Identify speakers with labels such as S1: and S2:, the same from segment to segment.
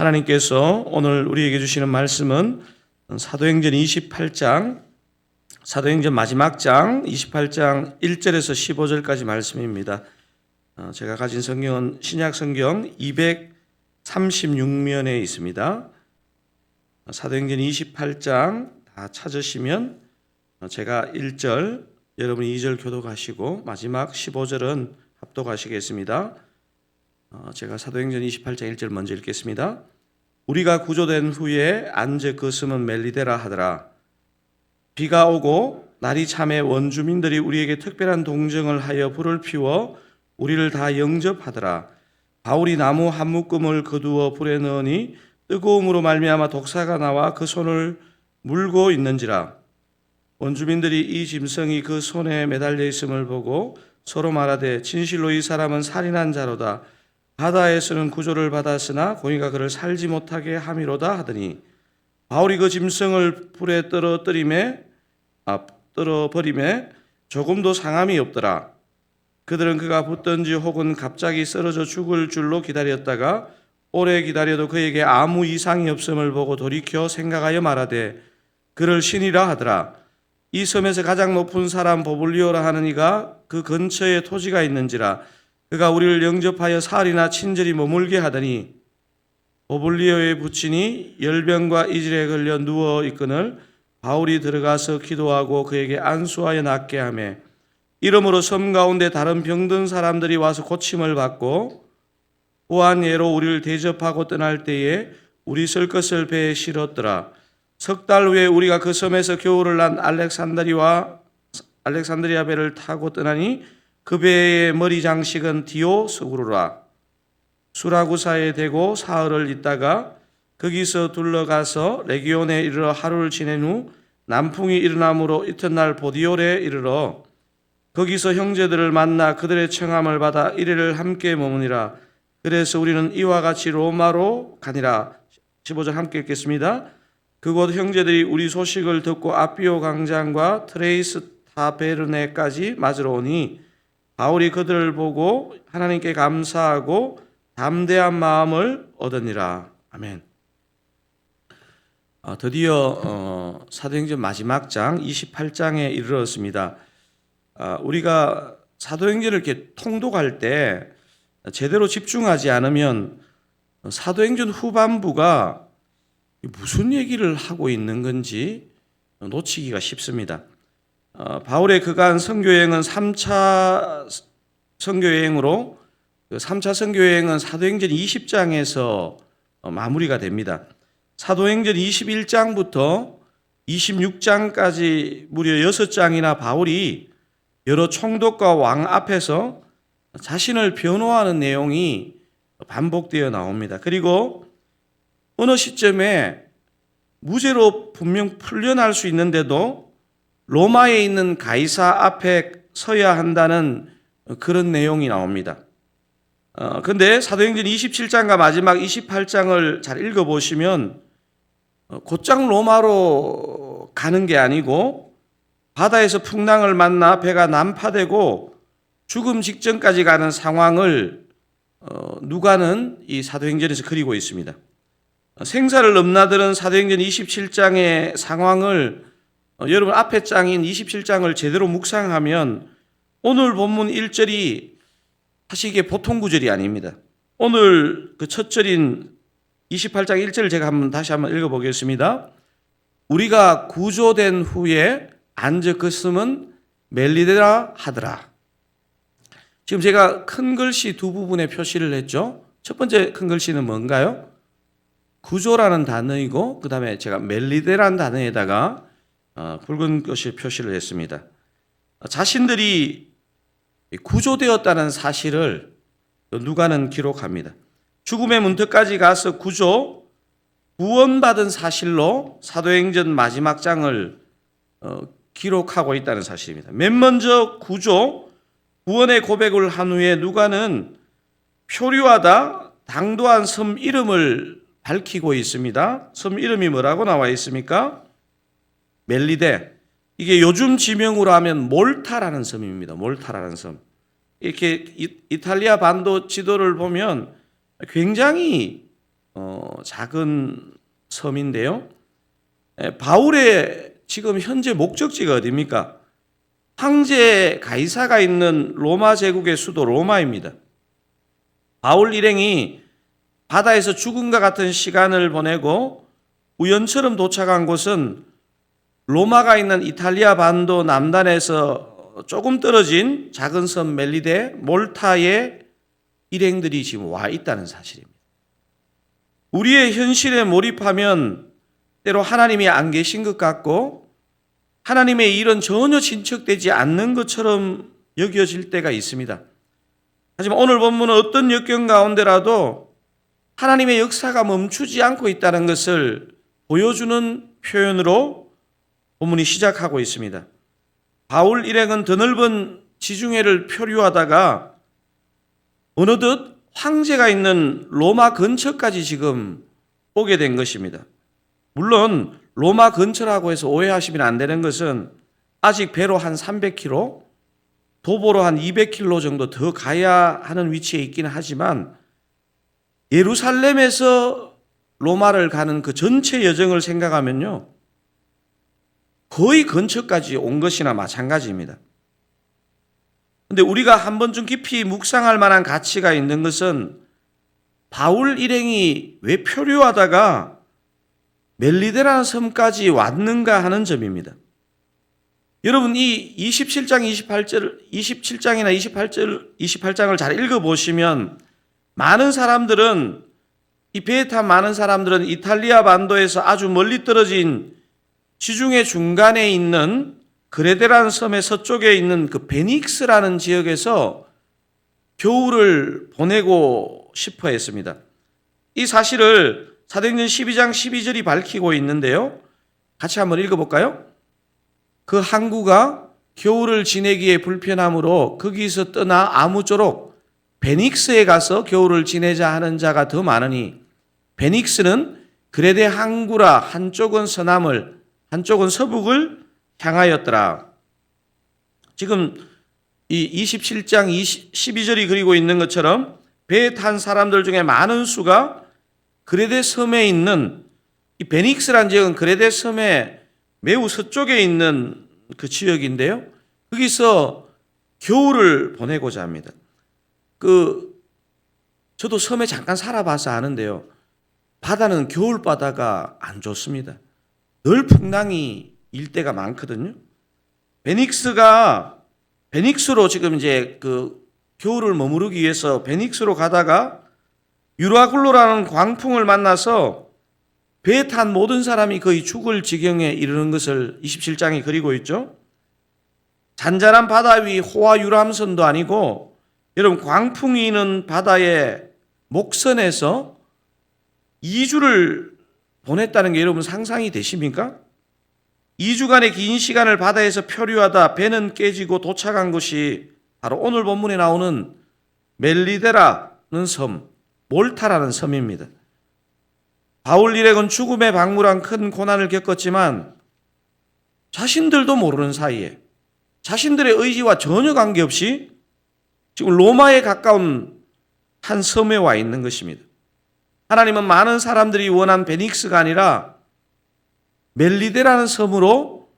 S1: 하나님께서 오늘 우리에게 주시는 말씀은 사도행전 28장, 사도행전 마지막 장 28장 1절에서 15절까지 말씀입니다. 제가 가진 성경은 신약 성경 236면에 있습니다. 사도행전 28장 다 찾으시면 제가 1절, 여러분이 2절 교독하시고 마지막 15절은 합독하시겠습니다. 제가 사도행전 28장 1절 먼저 읽겠습니다. 우리가 구조된 후에 안저 그 섬은 멜리데라 하더라. 비가 오고 날이 참에 원주민들이 우리에게 특별한 동정을 하여 불을 피워 우리를 다 영접하더라. 바울이 나무 한 묶음을 거두어 불에 넣으니 뜨거움으로 말미암아 독사가 나와 그 손을 물고 있는지라. 원주민들이 이 짐승이 그 손에 매달려 있음을 보고 서로 말하되 진실로 이 사람은 살인한 자로다. 바다에서는 구조를 받았으나 공의가 그를 살지 못하게 함이로다 하더니 바울이 그 짐승을 불에 떨어버림에 조금도 상함이 없더라. 그들은 그가 붙든지 혹은 갑자기 쓰러져 죽을 줄로 기다렸다가 오래 기다려도 그에게 아무 이상이 없음을 보고 돌이켜 생각하여 말하되 그를 신이라 하더라. 이 섬에서 가장 높은 사람 보블리오라 하는 이가 그 근처에 토지가 있는지라. 그가 우리를 영접하여 사흘이나 친절히 머물게 하더니 보블리오의 부친이 열병과 이질에 걸려 누워 있거늘 바울이 들어가서 기도하고 그에게 안수하여 낫게 하며 이러므로 섬 가운데 다른 병든 사람들이 와서 고침을 받고 후한 예로 우리를 대접하고 떠날 때에 우리 쓸 것을 배에 실었더라. 석 달 후에 우리가 그 섬에서 겨울을 난 알렉산드리아 배를 타고 떠나니 그 배의 머리 장식은 디오스구르라. 수라구사에 대고 사흘을 있다가 거기서 둘러가서 레기온에 이르러 하루를 지낸 후 남풍이 일어남으로 이튿날 보디올에 이르러 거기서 형제들을 만나 그들의 청함을 받아 일일을 함께 머무니라. 그래서 우리는 이와 같이 로마로 가니라. 15절 함께 읽겠습니다. 그곳 형제들이 우리 소식을 듣고 아피오 광장과 트레이스 타베르네까지 맞으러 오니 바울이 그들을 보고 하나님께 감사하고 담대한 마음을 얻으니라. 아멘. 드디어 사도행전 마지막 장 28장에 이르렀습니다. 우리가 사도행전을 이렇게 통독할 때 제대로 집중하지 않으면 사도행전 후반부가 무슨 얘기를 하고 있는 건지 놓치기가 쉽습니다. 바울의 그간 선교여행은 3차 선교여행으로 3차 선교여행은 사도행전 20장에서 마무리가 됩니다. 사도행전 21장부터 26장까지 무려 6장이나 바울이 여러 총독과 왕 앞에서 자신을 변호하는 내용이 반복되어 나옵니다. 그리고 어느 시점에 무죄로 분명 풀려날 수 있는데도 로마에 있는 가이사 앞에 서야 한다는 그런 내용이 나옵니다. 그런데 사도행전 27장과 마지막 28장을 잘 읽어보시면 곧장 로마로 가는 게 아니고 바다에서 풍랑을 만나 배가 난파되고 죽음 직전까지 가는 상황을 누가는 이 사도행전에서 그리고 있습니다. 생사를 넘나드는 사도행전 27장의 상황을 여러분 앞에 장인 27장을 제대로 묵상하면 오늘 본문 1절이 사실 이게 보통 구절이 아닙니다. 오늘 그 첫 절인 28장 1절을 제가 다시 한번 읽어보겠습니다. 우리가 구조된 후에 안저 그 섬은 멜리데라 하더라. 지금 제가 큰 글씨 두 부분에 표시를 했죠. 첫 번째 큰 글씨는 뭔가요? 구조라는 단어이고 그 다음에 제가 멜리데라는 단어에다가 붉은 것을 표시를 했습니다. 자신들이 구조되었다는 사실을 누가는 기록합니다. 죽음의 문턱까지 가서 구원받은 사실로 사도행전 마지막 장을 기록하고 있다는 사실입니다. 맨 먼저 구원의 고백을 한 후에 누가는 표류하다 당도한 섬 이름을 밝히고 있습니다. 섬 이름이 뭐라고 나와 있습니까? 멜리데. 이게 요즘 지명으로 하면 몰타라는 섬입니다. 몰타라는 섬. 이렇게 이탈리아 반도 지도를 보면 굉장히 작은 섬인데요. 바울의 지금 현재 목적지가 어디입니까? 황제 가이사가 있는 로마 제국의 수도 로마입니다. 바울 일행이 바다에서 죽음과 같은 시간을 보내고 우연처럼 도착한 곳은 로마가 있는 이탈리아 반도 남단에서 조금 떨어진 작은 섬 멜리데 몰타에 일행들이 지금 와 있다는 사실입니다. 우리의 현실에 몰입하면 때로 하나님이 안 계신 것 같고 하나님의 일은 전혀 진척되지 않는 것처럼 여겨질 때가 있습니다. 하지만 오늘 본문은 어떤 역경 가운데라도 하나님의 역사가 멈추지 않고 있다는 것을 보여주는 표현으로 본문이 시작하고 있습니다. 바울 일행은 드넓은 지중해를 표류하다가 어느덧 황제가 있는 로마 근처까지 지금 오게 된 것입니다. 물론 로마 근처라고 해서 오해하시면 안 되는 것은 아직 배로 한 300km, 도보로 한 200km 정도 더 가야 하는 위치에 있기는 하지만 예루살렘에서 로마를 가는 그 전체 여정을 생각하면요, 거의 근처까지 온 것이나 마찬가지입니다. 그런데 우리가 한 번쯤 깊이 묵상할 만한 가치가 있는 것은 바울 일행이 왜 표류하다가 멜리데라는 섬까지 왔는가 하는 점입니다. 여러분, 이 27장이나 28장을 잘 읽어보시면 많은 사람들은, 이 배에 탄 많은 사람들은 이탈리아 반도에서 아주 멀리 떨어진 지중해 중간에 있는 그레데라는 섬의 서쪽에 있는 그 베닉스라는 지역에서 겨울을 보내고 싶어 했습니다. 이 사실을 사도행전 12장 12절이 밝히고 있는데요. 같이 한번 읽어볼까요? 그 항구가 겨울을 지내기에 불편하므로 거기서 떠나 아무쪼록 베닉스에 가서 겨울을 지내자 하는 자가 더 많으니 베닉스는 그레데 항구라 한쪽은 서남을 한쪽은 서북을 향하였더라. 지금 이 27장 12절이 그리고 있는 것처럼 배에 탄 사람들 중에 많은 수가 그레데 섬에 있는 이 베닉스라는 지역은 그레데 섬의 매우 서쪽에 있는 그 지역인데요. 거기서 겨울을 보내고자 합니다. 저도 섬에 잠깐 살아봐서 아는데요. 바다는 겨울 바다가 안 좋습니다. 늘 풍랑이 일 때가 많거든요. 베닉스로 지금 이제 그 겨울을 머무르기 위해서 베닉스로 가다가 유라굴로라는 광풍을 만나서 배에 탄 모든 사람이 거의 죽을 지경에 이르는 것을 27장이 그리고 있죠. 잔잔한 바다 위 호화 유람선도 아니고 여러분, 광풍이 있는 바다의 목선에서 2주를 보냈다는 게 여러분 상상이 되십니까? 2주간의 긴 시간을 바다에서 표류하다 배는 깨지고 도착한 곳이 바로 오늘 본문에 나오는 멜리데라는 섬, 몰타라는 섬입니다. 바울 일행은 죽음의 박물한 큰 고난을 겪었지만 자신들도 모르는 사이에 자신들의 의지와 전혀 관계없이 지금 로마에 가까운 한 섬에 와 있는 것입니다. 하나님은 많은 사람들이 원한 베닉스가 아니라 멜리데라는 섬으로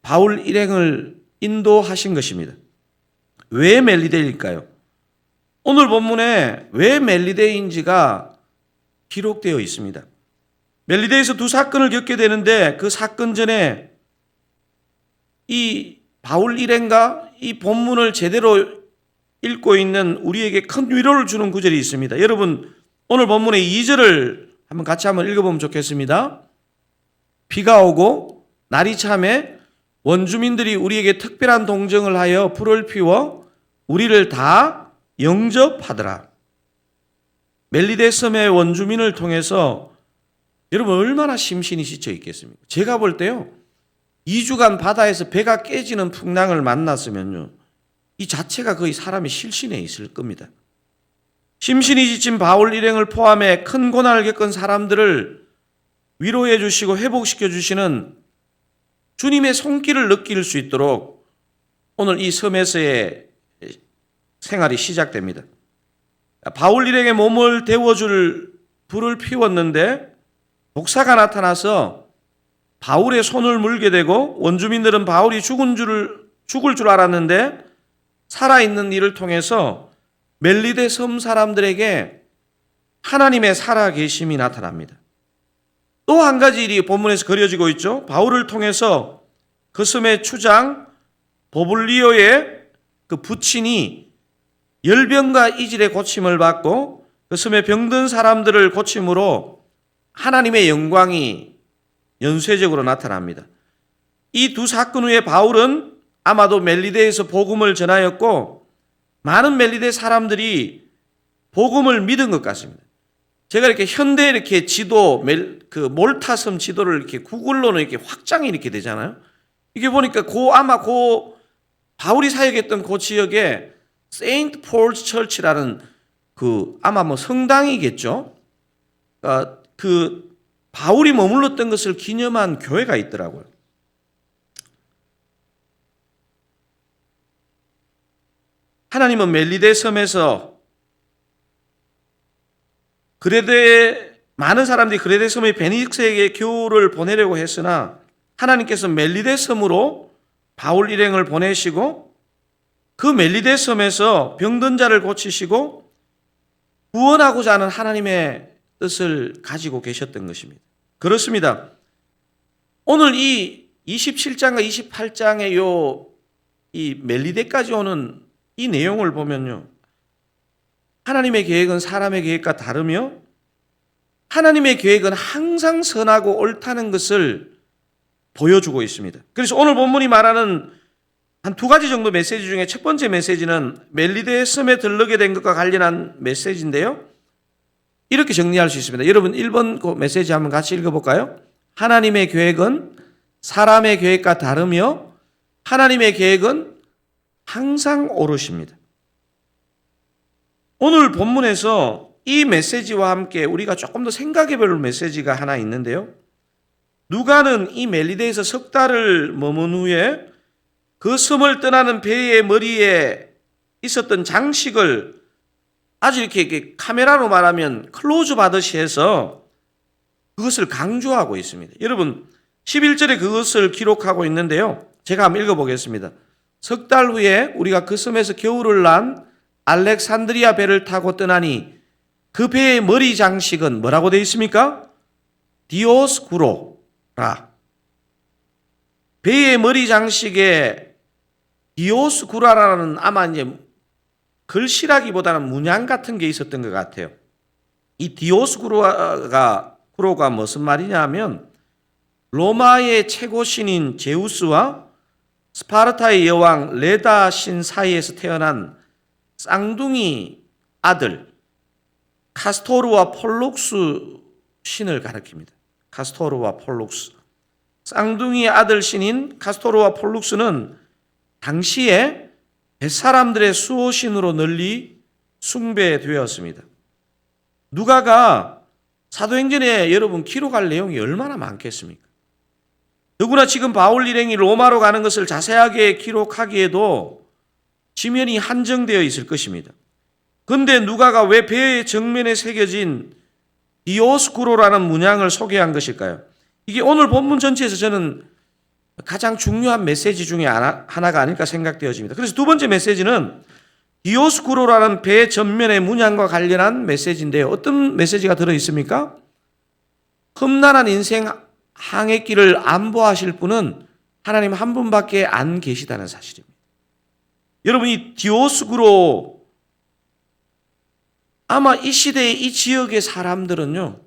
S1: 바울 일행을 인도하신 것입니다. 왜 멜리데일까요? 오늘 본문에 왜 멜리데인지가 기록되어 있습니다. 멜리데에서 두 사건을 겪게 되는데 그 사건 전에 이 바울 일행과 이 본문을 제대로 읽고 있는 우리에게 큰 위로를 주는 구절이 있습니다. 여러분, 오늘 본문의 2절을 같이 한번 읽어보면 좋겠습니다. 비가 오고 날이 참에 원주민들이 우리에게 특별한 동정을 하여 불을 피워 우리를 다 영접하더라. 멜리데 섬의 원주민을 통해서 여러분 얼마나 심신이 지쳐 있겠습니까? 제가 볼 때요, 2주간 바다에서 배가 깨지는 풍랑을 만났으면요, 이 자체가 거의 사람이 실신해 있을 겁니다. 심신이 지친 바울 일행을 포함해 큰 고난을 겪은 사람들을 위로해 주시고 회복시켜 주시는 주님의 손길을 느낄 수 있도록 오늘 이 섬에서의 생활이 시작됩니다. 바울 일행의 몸을 데워줄 불을 피웠는데 독사가 나타나서 바울의 손을 물게 되고 원주민들은 바울이 죽을 줄 알았는데 살아있는 이를 통해서 멜리데 섬 사람들에게 하나님의 살아계심이 나타납니다. 또 한 가지 일이 본문에서 그려지고 있죠. 바울을 통해서 그 섬의 추장 보블리오의 그 부친이 열병과 이질의 고침을 받고 그 섬에 병든 사람들을 고침으로 하나님의 영광이 연쇄적으로 나타납니다. 이 두 사건 후에 바울은 아마도 멜리데에서 복음을 전하였고 많은 멜리데 사람들이 복음을 믿은 것 같습니다. 제가 이렇게 현대 이렇게 지도, 그 몰타섬 지도를 이렇게 구글로는 이렇게 확장이 이렇게 되잖아요. 이게 보니까 아마 바울이 사역했던 그 지역에 세인트 폴스 처치라는 아마 뭐 성당이겠죠. 그 바울이 머물렀던 것을 기념한 교회가 있더라고요. 하나님은 멜리데 섬에서 많은 사람들이 그레데 섬의 베닉스에게 교훈을 보내려고 했으나 하나님께서 멜리데 섬으로 바울 일행을 보내시고 그 멜리데 섬에서 병든 자를 고치시고 구원하고자 하는 하나님의 뜻을 가지고 계셨던 것입니다. 그렇습니다. 오늘 이 27장과 28장의 이 멜리데까지 오는 이 내용을 보면요. 하나님의 계획은 사람의 계획과 다르며 하나님의 계획은 항상 선하고 옳다는 것을 보여주고 있습니다. 그래서 오늘 본문이 말하는 한 두 가지 정도 메시지 중에 첫 번째 메시지는 멜리데 섬에 들르게 된 것과 관련한 메시지인데요. 이렇게 정리할 수 있습니다. 여러분 1번 그 메시지 한번 같이 읽어볼까요? 하나님의 계획은 사람의 계획과 다르며 하나님의 계획은 항상 옳으십니다. 오늘 본문에서 이 메시지와 함께 우리가 조금 더 생각해볼 메시지가 하나 있는데요. 누가는 이 멜리데에서 석 달을 머문 후에 그 섬을 떠나는 배의 머리에 있었던 장식을 아주 이렇게 카메라로 말하면 클로즈업 하듯이 해서 그것을 강조하고 있습니다. 여러분 11절에 그것을 기록하고 있는데요. 제가 한번 읽어보겠습니다. 석 달 후에 우리가 그 섬에서 겨울을 난 알렉산드리아 배를 타고 떠나니 그 배의 머리 장식은 뭐라고 되어 있습니까? 디오스구로라. 배의 머리 장식에 디오스구라라는 아마 이제 글씨라기보다는 문양 같은 게 있었던 것 같아요. 이 디오스구로가 무슨 말이냐 하면 로마의 최고 신인 제우스와 스파르타의 여왕 레다 신 사이에서 태어난 쌍둥이 아들 카스토르와 폴룩스 신을 가리킵니다. 카스토르와 폴룩스. 쌍둥이 아들 신인 카스토르와 폴룩스는 당시에 뱃사람들의 수호신으로 널리 숭배되었습니다. 누가가 사도행전에 여러분 기록할 내용이 얼마나 많겠습니까? 더구나 지금 바울 일행이 로마로 가는 것을 자세하게 기록하기에도 지면이 한정되어 있을 것입니다. 그런데 누가가 왜 배의 정면에 새겨진 디오스쿠로라는 문양을 소개한 것일까요? 이게 오늘 본문 전체에서 저는 가장 중요한 메시지 중에 하나가 아닐까 생각되어집니다. 그래서 두 번째 메시지는 디오스쿠로라는 배 전면의 문양과 관련한 메시지인데요. 어떤 메시지가 들어있습니까? 험난한 인생 항해길을 안보하실 분은 하나님 한 분밖에 안 계시다는 사실입니다. 여러분 이 디오스구로 아마 이 시대의 이 지역의 사람들은요.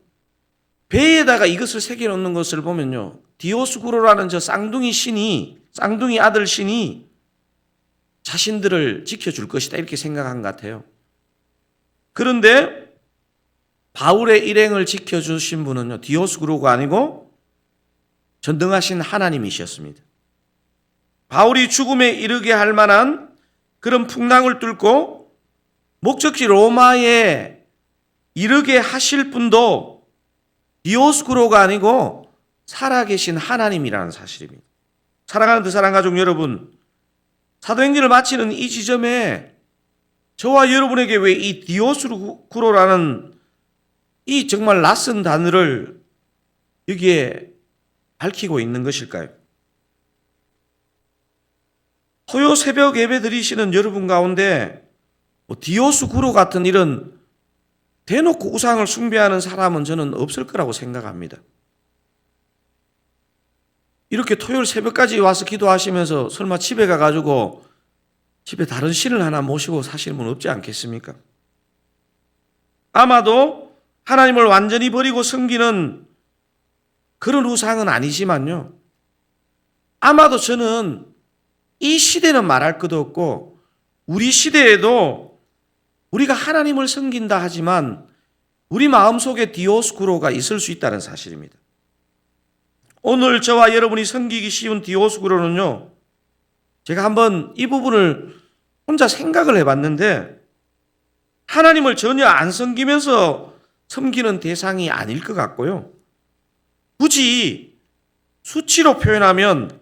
S1: 배에다가 이것을 새겨놓는 것을 보면요. 디오스구로라는 저 쌍둥이 아들 신이 자신들을 지켜줄 것이다 이렇게 생각한 것 같아요. 그런데 바울의 일행을 지켜주신 분은요. 디오스구로가 아니고 전능하신 하나님이셨습니다. 바울이 죽음에 이르게 할 만한 그런 풍랑을 뚫고 목적지 로마에 이르게 하실 분도 디오스쿠로가 아니고 살아계신 하나님이라는 사실입니다. 사랑하는 드사랑 가족 여러분, 사도행전을 마치는 이 지점에 저와 여러분에게 왜 이 디오스쿠로라는 이 정말 낯선 단어를 여기에 밝히고 있는 것일까요? 토요 새벽 예배 드리시는 여러분 가운데 디오스구로 같은 이런 대놓고 우상을 숭배하는 사람은 저는 없을 거라고 생각합니다. 이렇게 토요일 새벽까지 와서 기도하시면서 설마 집에 가가지고 집에 다른 신을 하나 모시고 사시는 분 없지 않겠습니까? 아마도 하나님을 완전히 버리고 섬기는 그런 우상은 아니지만요. 아마도 저는 이 시대는 말할 것도 없고 우리 시대에도 우리가 하나님을 섬긴다 하지만 우리 마음속에 디오스구로가 있을 수 있다는 사실입니다. 오늘 저와 여러분이 섬기기 쉬운 디오스구로는요, 제가 한번 이 부분을 혼자 생각을 해봤는데 하나님을 전혀 안 섬기면서 섬기는 대상이 아닐 것 같고요. 굳이 수치로 표현하면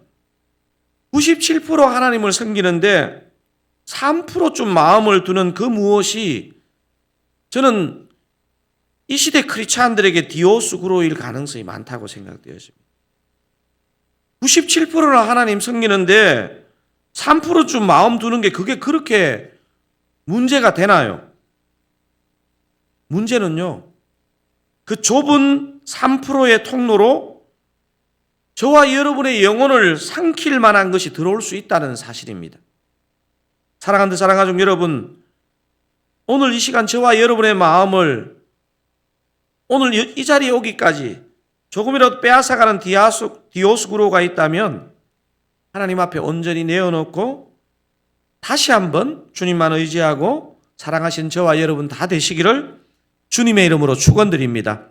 S1: 97% 하나님을 섬기는데 3%좀 마음을 두는 그 무엇이 저는 이 시대 크리스찬들에게 디오스구로일 가능성이 많다고 생각되어집니다. 97%는 하나님 섬기는데 3%좀 마음 두는 게 그게 그렇게 문제가 되나요? 문제는요, 그 좁은 3%의 통로로 저와 여러분의 영혼을 삼킬 만한 것이 들어올 수 있다는 사실입니다. 사랑하는 사랑가족 여러분, 오늘 이 시간 저와 여러분의 마음을 오늘 이 자리에 오기까지 조금이라도 빼앗아가는 디오스구로가 있다면 하나님 앞에 온전히 내어놓고 다시 한번 주님만 의지하고 사랑하신 저와 여러분 다 되시기를 주님의 이름으로 축원드립니다.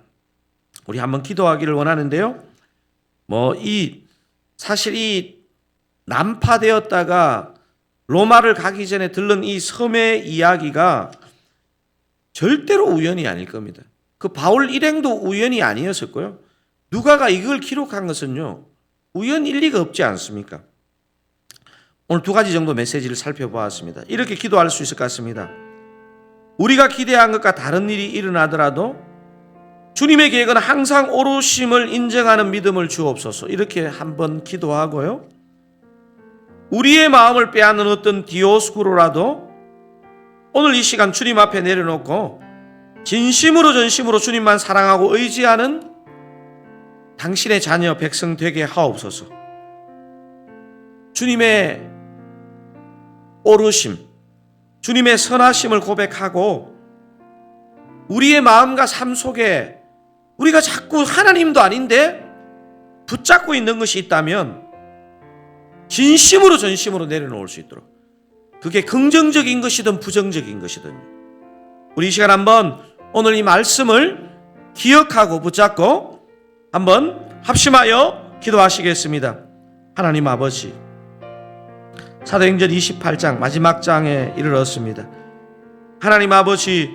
S1: 우리 한번 기도하기를 원하는데요. 사실 이 난파되었다가 로마를 가기 전에 들른 이 섬의 이야기가 절대로 우연이 아닐 겁니다. 그 바울 일행도 우연이 아니었었고요. 누가가 이걸 기록한 것은요, 우연일 리가 없지 않습니까? 오늘 두 가지 정도 메시지를 살펴보았습니다. 이렇게 기도할 수 있을 것 같습니다. 우리가 기대한 것과 다른 일이 일어나더라도 주님의 계획은 항상 옳으심을 인정하는 믿음을 주옵소서. 이렇게 한번 기도하고요. 우리의 마음을 빼앗는 어떤 디오스구로라도 오늘 이 시간 주님 앞에 내려놓고 진심으로 전심으로 주님만 사랑하고 의지하는 당신의 자녀 백성 되게 하옵소서. 주님의 옳으심, 주님의 선하심을 고백하고 우리의 마음과 삶 속에 우리가 자꾸 하나님도 아닌데 붙잡고 있는 것이 있다면 진심으로 전심으로 내려놓을 수 있도록, 그게 긍정적인 것이든 부정적인 것이든 우리 이 시간 한번 오늘 이 말씀을 기억하고 붙잡고 한번 합심하여 기도하시겠습니다. 하나님 아버지, 사도행전 28장 마지막 장에 이르렀습니다. 하나님 아버지,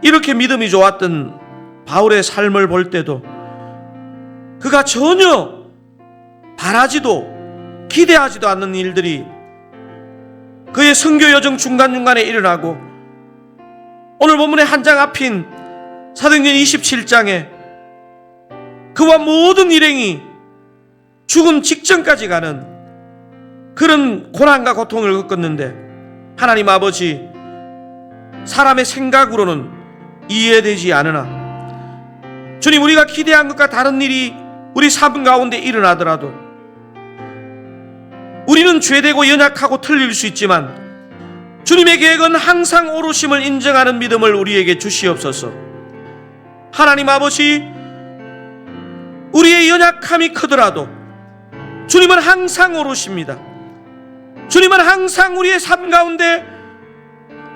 S1: 이렇게 믿음이 좋았던 바울의 삶을 볼 때도 그가 전혀 바라지도 기대하지도 않는 일들이 그의 선교 여정 중간중간에 일어나고 오늘 본문의 한 장 앞인 사도행전 27장에 그와 모든 일행이 죽음 직전까지 가는 그런 고난과 고통을 겪었는데 하나님 아버지, 사람의 생각으로는 이해되지 않으나 주님, 우리가 기대한 것과 다른 일이 우리 삶 가운데 일어나더라도 우리는 죄되고 연약하고 틀릴 수 있지만 주님의 계획은 항상 옳으심을 인정하는 믿음을 우리에게 주시옵소서. 하나님 아버지, 우리의 연약함이 크더라도 주님은 항상 옳으십니다. 주님은 항상 우리의 삶 가운데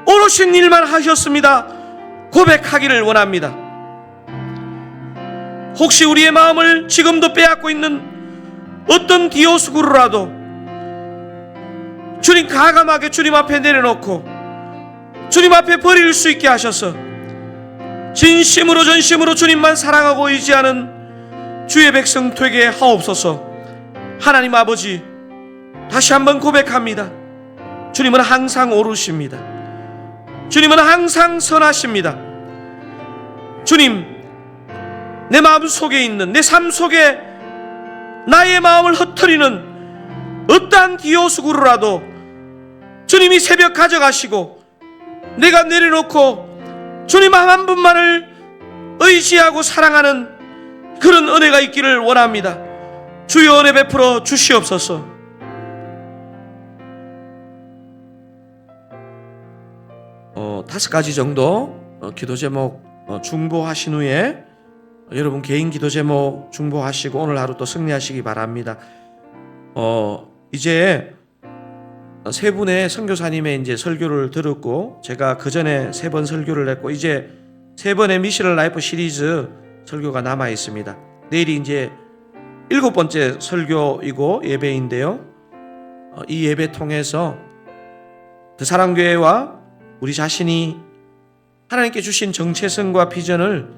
S1: 옳으신 일만 하셨습니다. 고백하기를 원합니다. 혹시 우리의 마음을 지금도 빼앗고 있는 어떤 디오스구로라도 주님 가감하게 주님 앞에 내려놓고 주님 앞에 버릴 수 있게 하셔서 진심으로 전심으로 주님만 사랑하고 의지하는 주의 백성 되게 하옵소서. 하나님 아버지, 다시 한번 고백합니다. 주님은 항상 옳으십니다. 주님은 항상 선하십니다. 주님, 내 마음 속에 있는, 내 삶 속에 나의 마음을 흩트리는 어떠한 기호수구로라도 주님이 새벽 가져가시고 내가 내려놓고 주님 한 분만을 의지하고 사랑하는 그런 은혜가 있기를 원합니다. 주여 은혜 베풀어 주시옵소서. 다섯 가지 정도 기도 제목 중보하신 후에 여러분 개인 기도 제목 중보하시고 오늘 하루 또 승리하시기 바랍니다. 이제 세 분의 선교사님의 이제 설교를 들었고, 제가 그 전에 세 번 설교를 했고, 이제 세 번의 미셔널 라이프 시리즈 설교가 남아 있습니다. 내일이 이제 7번째 설교이고 예배인데요. 이 예배 통해서 드사랑교회와 우리 자신이 하나님께 주신 정체성과 비전을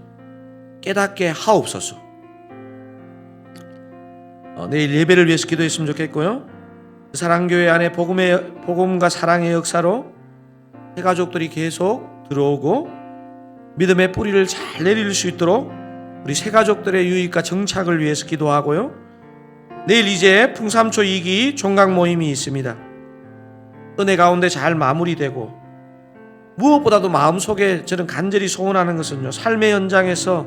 S1: 깨닫게 하옵소서. 내일 예배를 위해서 기도했으면 좋겠고요. 사랑교회 안에 복음과 사랑의 역사로 새가족들이 계속 들어오고 믿음의 뿌리를 잘 내릴 수 있도록 우리 새가족들의 유익과 정착을 위해서 기도하고요. 내일 이제 풍삼초 2기 종각 모임이 있습니다. 은혜 가운데 잘 마무리되고, 무엇보다도 마음속에 저는 간절히 소원하는 것은요, 삶의 현장에서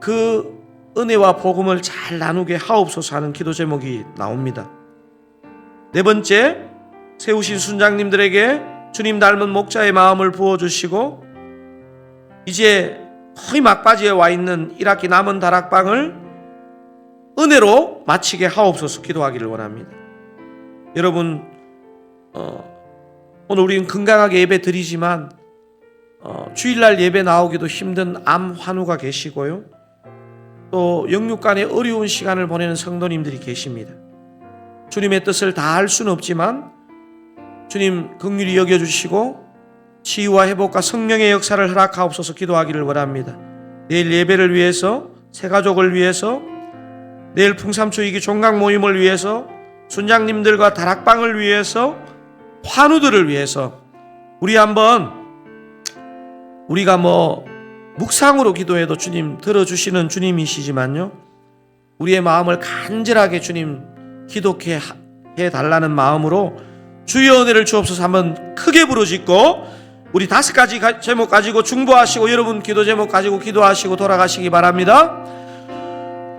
S1: 그 은혜와 복음을 잘 나누게 하옵소서 하는 기도 제목이 나옵니다. 네 번째, 세우신 순장님들에게 주님 닮은 목자의 마음을 부어주시고 이제 거의 막바지에 와 있는 1학기 남은 다락방을 은혜로 마치게 하옵소서 기도하기를 원합니다. 여러분, 오늘 우리는 건강하게 예배 드리지만 주일날 예배 나오기도 힘든 암 환우가 계시고요, 또 영육간에 어려운 시간을 보내는 성도님들이 계십니다. 주님의 뜻을 다 할 수는 없지만 주님 긍휼히 여겨주시고 치유와 회복과 성령의 역사를 허락하옵소서 기도하기를 원합니다. 내일 예배를 위해서, 새가족을 위해서, 내일 풍삼초 2기 종각 모임을 위해서, 순장님들과 다락방을 위해서, 환우들을 위해서 우리 한번, 우리가 묵상으로 기도해도 주님 들어주시는 주님이시지만요, 우리의 마음을 간절하게 주님 기독해 달라는 마음으로 주의 은혜를 주옵소서 한번 크게 부르짖고 우리 5가지 제목 가지고 중보하시고 여러분 기도 제목 가지고 기도하시고 돌아가시기 바랍니다.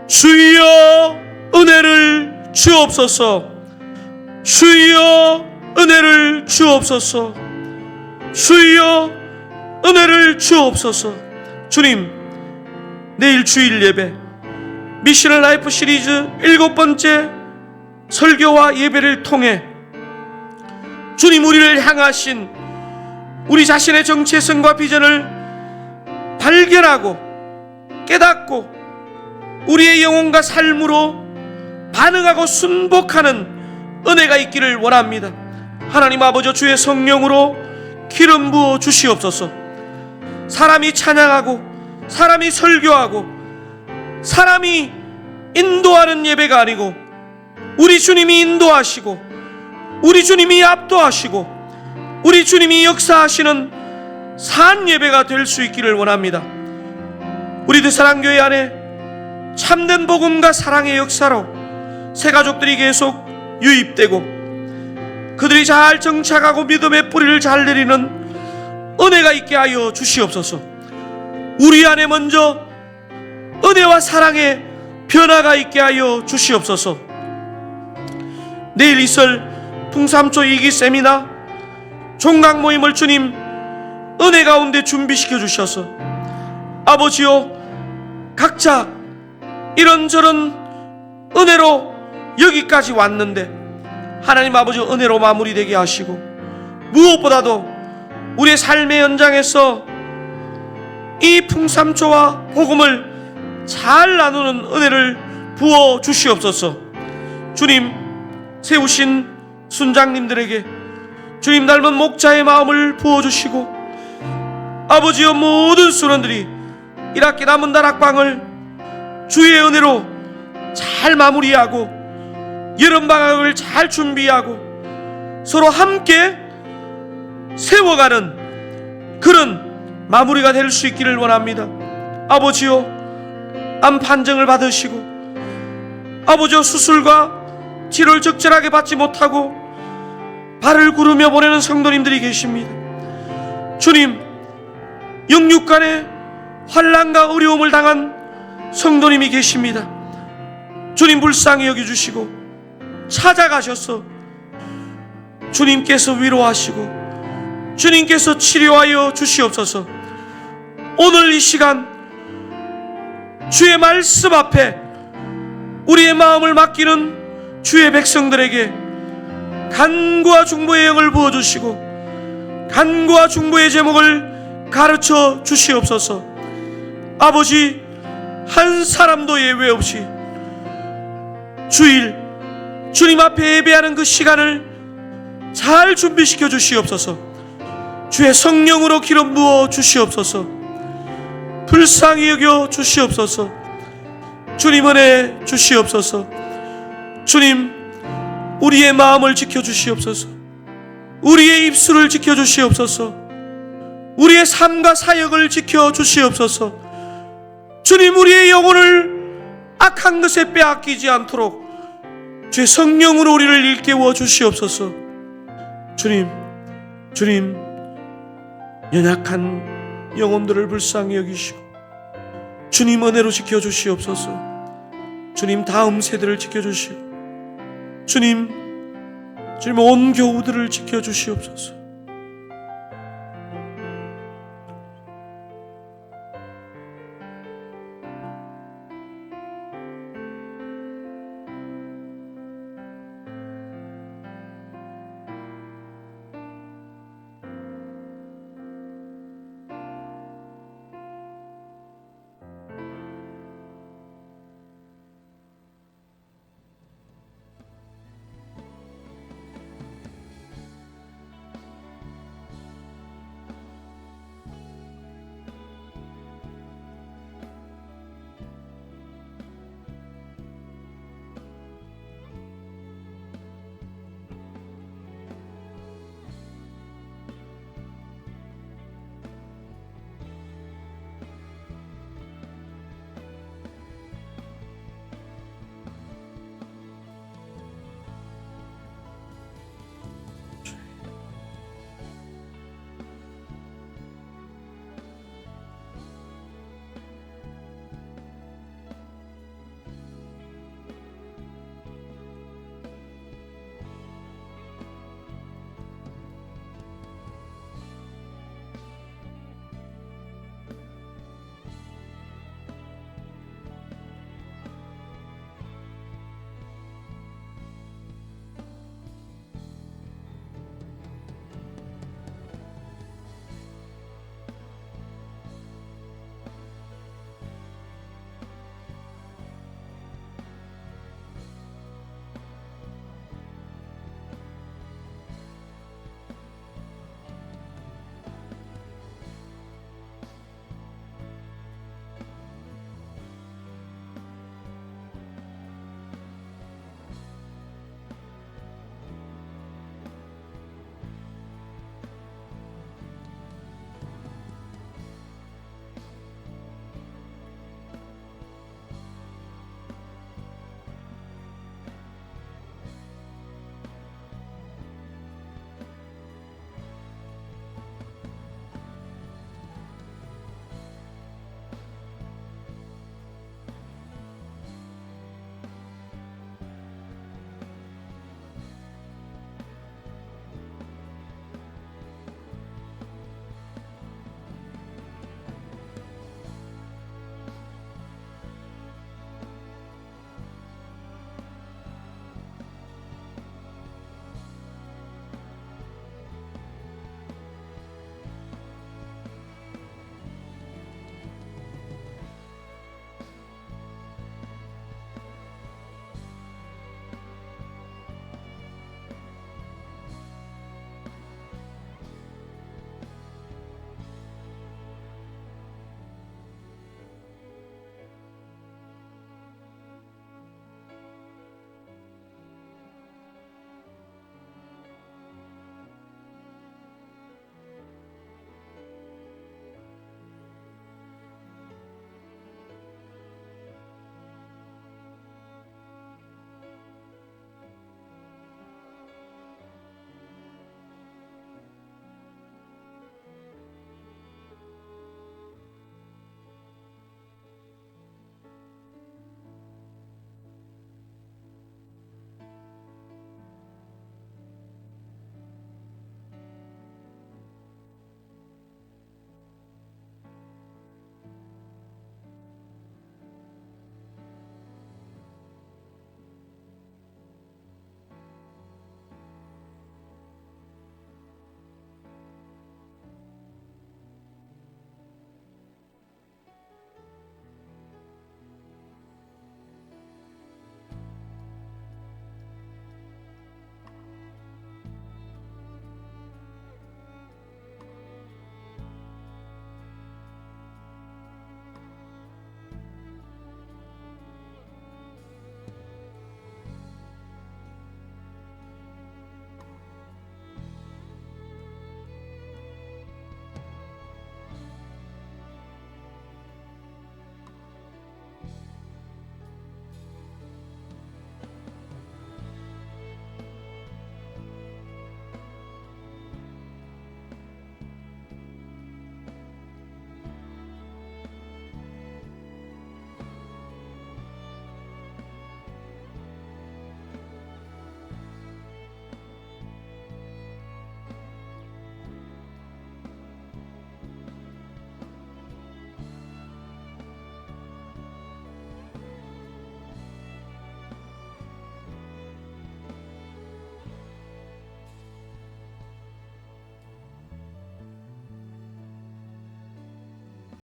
S1: 주여 은혜를 주옵소서. 주여 은혜를 주옵소서. 주여 은혜를 주옵소서. 주님, 내일 주일 예배 미셔널 라이프 시리즈 7번째 설교와 예배를 통해 주님 우리를 향하신 우리 자신의 정체성과 비전을 발견하고 깨닫고 우리의 영혼과 삶으로 반응하고 순복하는 은혜가 있기를 원합니다. 하나님 아버지, 주의 성령으로 기름 부어 주시옵소서. 사람이 찬양하고 사람이 설교하고 사람이 인도하는 예배가 아니고 우리 주님이 인도하시고 우리 주님이 압도하시고 우리 주님이 역사하시는 산 예배가 될 수 있기를 원합니다. 우리들 사랑교회 안에 참된 복음과 사랑의 역사로 새가족들이 계속 유입되고 그들이 잘 정착하고 믿음의 뿌리를 잘 내리는 은혜가 있게 하여 주시옵소서. 우리 안에 먼저 은혜와 사랑의 변화가 있게 하여 주시옵소서. 내일 있을 풍삼초 2기 세미나 종각 모임을 주님 은혜 가운데 준비시켜 주셔서 아버지요, 각자 이런저런 은혜로 여기까지 왔는데 하나님 아버지 은혜로 마무리되게 하시고 무엇보다도 우리의 삶의 현장에서 이 풍삼초와 복음을 잘 나누는 은혜를 부어 주시옵소서. 주님, 세우신 순장님들에게 주님 닮은 목자의 마음을 부어주시고 아버지여, 모든 순원들이 1학기 남은 다락방을 주의 은혜로 잘 마무리하고 여름방학을 잘 준비하고 서로 함께 세워가는 그런 마무리가 될 수 있기를 원합니다. 아버지요, 암 판정을 받으시고 아버지요, 수술과 치료를 적절하게 받지 못하고 발을 구르며 보내는 성도님들이 계십니다. 주님, 영육간에 환난과 어려움을 당한 성도님이 계십니다. 주님, 불쌍히 여겨주시고 찾아가셔서 주님께서 위로하시고 주님께서 치료하여 주시옵소서. 오늘 이 시간 주의 말씀 앞에 우리의 마음을 맡기는 주의 백성들에게 간구와 중보의 영을 부어주시고 간구와 중보의 제목을 가르쳐 주시옵소서. 아버지, 한 사람도 예외 없이 주일 주님 앞에 예배하는 그 시간을 잘 준비시켜 주시옵소서. 주의 성령으로 기름 부어 주시옵소서. 불쌍히 여겨 주시옵소서. 주님, 은혜 주시옵소서. 주님, 우리의 마음을 지켜주시옵소서. 우리의 입술을 지켜주시옵소서. 우리의 삶과 사역을 지켜주시옵소서. 주님, 우리의 영혼을 악한 것에 빼앗기지 않도록 주의 성령으로 우리를 일깨워 주시옵소서. 주님, 연약한 영혼들을 불쌍히 여기시고 주님, 은혜로 지켜주시옵소서. 주님, 다음 세대를 지켜주시고 주님, 온 교우들을 지켜주시옵소서.